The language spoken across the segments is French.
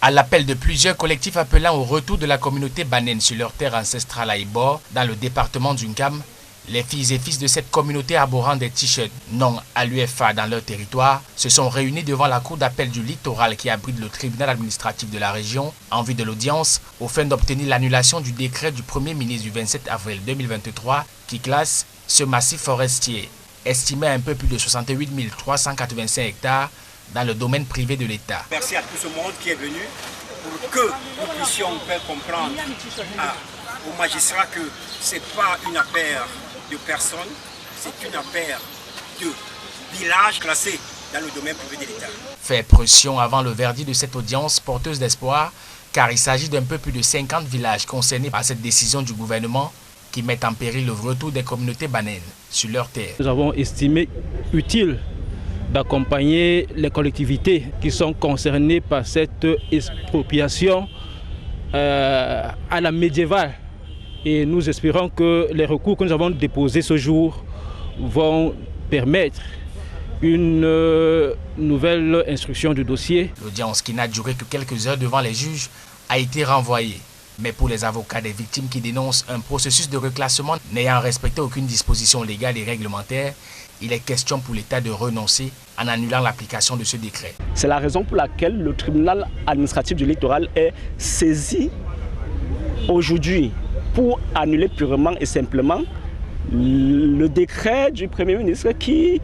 À l'appel de plusieurs collectifs appelant au retour de la communauté Banen sur leur terre ancestrale à Ibor, dans le département d'Unkam, les filles et fils de cette communauté arborant des t-shirts non à l'UFA dans leur territoire se sont réunis devant la cour d'appel du littoral qui abrite le tribunal administratif de la région en vue de l'audience aux fins d'obtenir l'annulation du décret du Premier ministre du 27 avril 2023 qui classe ce massif forestier estimé à un peu plus de 68 385 hectares dans le domaine privé de l'État. Merci à tout ce monde qui est venu pour que nous puissions faire comprendre aux magistrats que ce n'est pas une affaire de personnes, c'est une affaire de village classé dans le domaine privé de l'État. Fait pression avant le verdict de cette audience porteuse d'espoir, car il s'agit d'un peu plus de 50 villages concernés par cette décision du gouvernement qui met en péril le retour des communautés banen sur leur terre. Nous avons estimé utile d'accompagner les collectivités qui sont concernées par cette expropriation à la médiévale. Et nous espérons que les recours que nous avons déposés ce jour vont permettre une nouvelle instruction du dossier. L'audience qui n'a duré que quelques heures devant les juges a été renvoyée. Mais pour les avocats des victimes qui dénoncent un processus de reclassement n'ayant respecté aucune disposition légale et réglementaire, il est question pour l'État de renoncer en annulant l'application de ce décret. C'est la raison pour laquelle le tribunal administratif du littoral est saisi aujourd'hui pour annuler purement et simplement le décret du Premier ministre qui,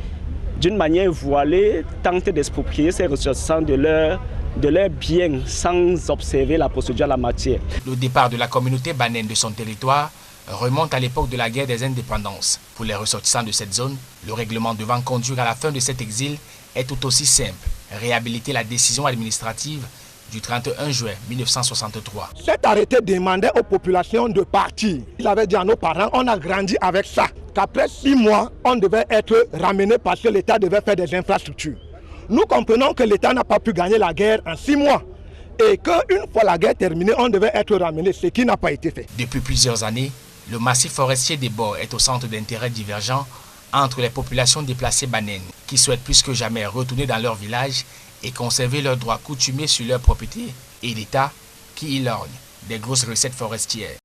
d'une manière voilée, tente d'exproprier ces ressortissants de leurs biens sans observer la procédure en la matière. Le départ de la communauté banen de son territoire remonte à l'époque de la guerre des indépendances. Pour les ressortissants de cette zone, le règlement devant conduire à la fin de cet exil est tout aussi simple. Réhabiliter la décision administrative du 31 juin 1963. Cet arrêté demandait aux populations de partir. Il avait dit à nos parents, on a grandi avec ça, qu'après 6 mois, on devait être ramené parce que l'État devait faire des infrastructures. Nous comprenons que l'État n'a pas pu gagner la guerre en 6 mois et qu'une fois la guerre terminée, on devait être ramené, ce qui n'a pas été fait. Depuis plusieurs années, le massif forestier des Bords est au centre d'intérêts divergents entre les populations déplacées banen qui souhaitent plus que jamais retourner dans leur village et conserver leurs droits coutumiers sur leur propriété et l'État qui y lorgne des grosses recettes forestières.